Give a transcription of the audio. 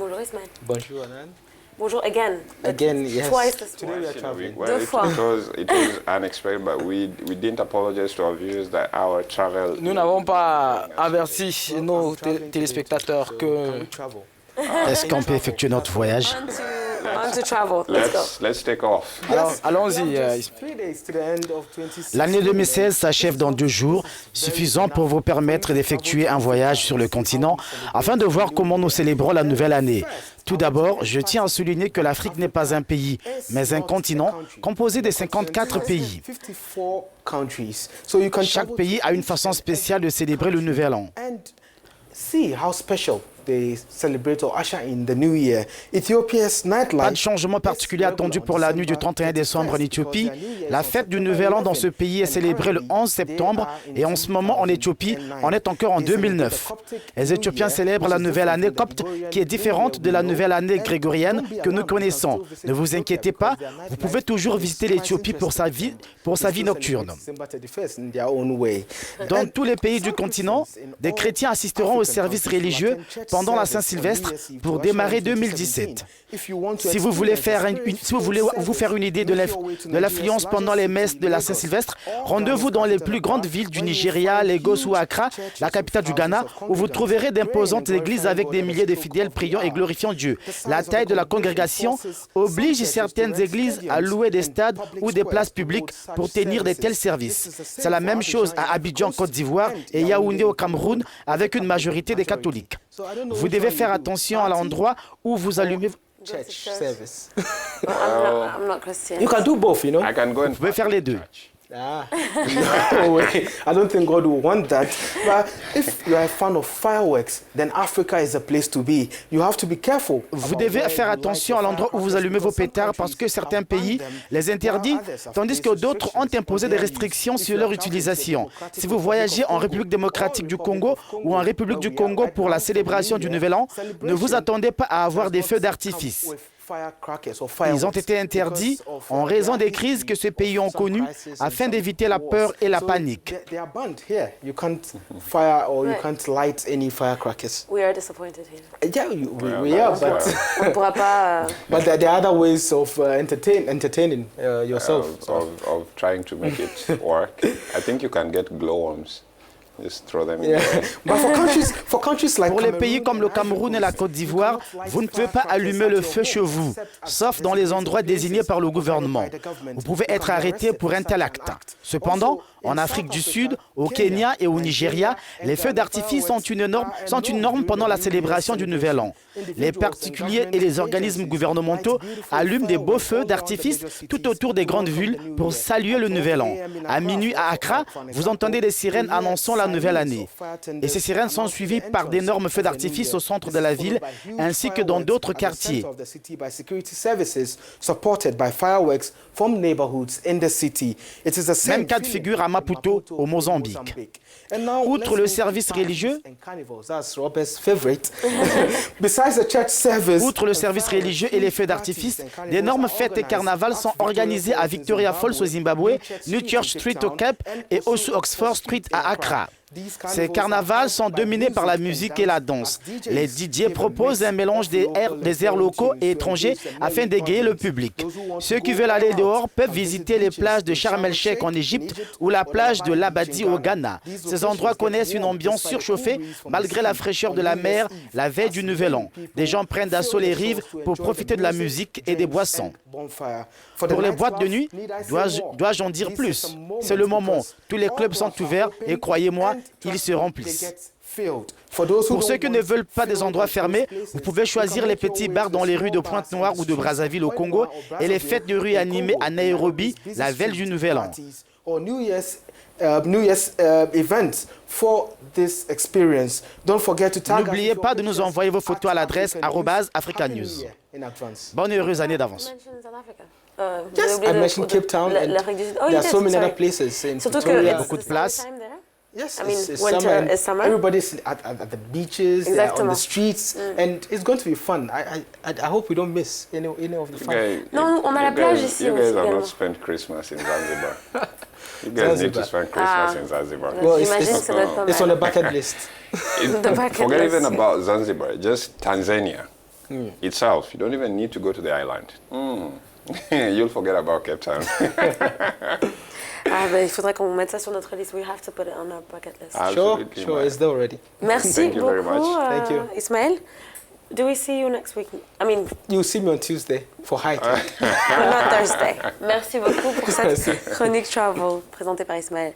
Bonjour Ismaël. Bonjour Anan. Bonjour again. Again, yes. Twice this Today we are traveling. Well, it was unexpected, but we didn't apologize to our viewers that our travel. Nous n'avons pas averti nos téléspectateurs que... Est-ce qu'on peut effectuer notre voyage? On to travel. Let's go. Let's take off. Alors, allons-y. L'année 2016 s'achève dans 2 jours, suffisant pour vous permettre d'effectuer un voyage sur le continent afin de voir comment nous célébrons la nouvelle année. Tout d'abord, je tiens à souligner que l'Afrique n'est pas un pays, mais un continent composé de 54 pays. Chaque pays a une façon spéciale de célébrer le Nouvel An. They celebrate or usher in the new year. Ethiopia's nightlife. Pas de changement particulier attendu pour la nuit du 31 décembre en Éthiopie. La fête du Nouvel An dans ce pays est célébrée le 11 septembre et en ce moment en Éthiopie, on est encore en 2009. Les Éthiopiens célèbrent la nouvelle année copte qui est différente de la nouvelle année grégorienne que nous connaissons. Ne vous inquiétez pas, vous pouvez toujours visiter l'Éthiopie pour sa vie nocturne. Dans tous les pays du continent, des chrétiens assisteront au service religieux pendant la Saint-Sylvestre pour démarrer 2017. Si vous voulez vous faire une idée de l'affluence pendant les messes de la Saint-Sylvestre, rendez-vous dans les plus grandes villes du Nigeria, Lagos ou Accra, la capitale du Ghana, où vous trouverez d'imposantes églises avec des milliers de fidèles priant et glorifiant Dieu. La taille de la congrégation oblige certaines églises à louer des stades ou des places publiques pour tenir de tels services. C'est la même chose à Abidjan, Côte d'Ivoire et Yaoundé au Cameroun avec une majorité des catholiques. Vous devez faire attention à l'endroit où vous allumez. Church service. I'm not Christian. You can do both, you know. I can go and Vous pouvez faire les deux. No way. I don't think God will want that. But if you are a fan of fireworks, then Africa is a place to be. You have to be careful. Vous devez faire attention à l'endroit où vous allumez vos pétards parce que certains pays les interdisent, tandis que d'autres ont imposé des restrictions sur leur utilisation. Si vous voyagez en République démocratique du Congo ou en République du Congo pour la célébration du Nouvel An, ne vous attendez pas à avoir des feux d'artifice. Ils ont été interdits en raison des crises que ces pays ont connues afin d'éviter la peur et la panique. You can't fire or you can't light any firecrackers. We are disappointed here. Yeah, we are, but On ne pourra pas... but there are other ways of entertaining yourself. of trying to make it work. I think you can get glowworms. Just throw them in there. But for countries like Pour les pays comme le Cameroun et la Côte d'Ivoire, vous ne pouvez pas allumer le feu chez vous, sauf dans les endroits désignés par le gouvernement. Vous pouvez être arrêté pour un tel acte. Cependant, en Afrique du Sud, au Kenya et au Nigeria, les feux d'artifice sont une norme pendant la célébration du Nouvel An. Les particuliers et les organismes gouvernementaux allument des beaux feux d'artifice tout autour des grandes villes pour saluer le Nouvel An. À minuit à Accra, vous entendez des sirènes annonçant la nouvelle année. Et ces sirènes sont suivies par d'énormes feux d'artifice au centre de la ville, ainsi que dans d'autres quartiers. Même cas de figure à Maputo, au Mozambique. Outre le service religieux, et les feux d'artifice, d'énormes fêtes et carnavals sont organisés à Victoria Falls au Zimbabwe, New Church Street au Cap et Osu Oxford Street à Accra. Ces carnavals sont dominés par la musique et la danse. Les DJ proposent un mélange des airs locaux et étrangers afin d'égayer le public. Ceux qui veulent aller dehors peuvent visiter les plages de Sharm el-Sheikh en Égypte ou la plage de Labadi au Ghana. Ces endroits connaissent une ambiance surchauffée malgré la fraîcheur de la mer la veille du Nouvel An. Des gens prennent d'assaut les rives pour profiter de la musique et des boissons. Pour les boîtes de nuit, dois-je en dire plus? C'est le moment. Tous les clubs sont ouverts et croyez-moi, ils se remplissent. Pour ceux qui ne veulent pas des endroits fermés, vous pouvez choisir les petits bars dans les rues de Pointe-Noire ou de Brazzaville au Congo et les fêtes de rue animées à Nairobi la veille du Nouvel An. N'oubliez pas de nous envoyer vos photos à l'adresse @africanews. Bonne et heureuse année d'avance. Yes, I mentioned Cape Town and there are so many other places in Victoria. Il y a beaucoup de places. Yes, I mean, it's winter summer. is summer. Everybody's at the beaches, on the streets, and it's going to be fun. I hope we don't miss any of the fun. Non, on a la plage ici. You guys have également. not spent Christmas in Zanzibar. You guys need to spend Christmas in Zanzibar. Well, J'imagine que ça doit être pas it's on mal. the bucket list. The bucket Forget list. even about Zanzibar, just Tanzania. itself. You don't even need to go to the island. You'll forget about Cape Town. Ah, ben, il faudrait qu'on mette ça sur notre liste. We have to put it on our bucket list. Absolutely, Sure, man. it's there already. Merci Thank you very beaucoup, much. Thank you. Ismaël. Do we see you next week? I mean, You'll see me on Tuesday for hiking. not Thursday. Merci beaucoup pour cette chronique travel présentée par Ismaël.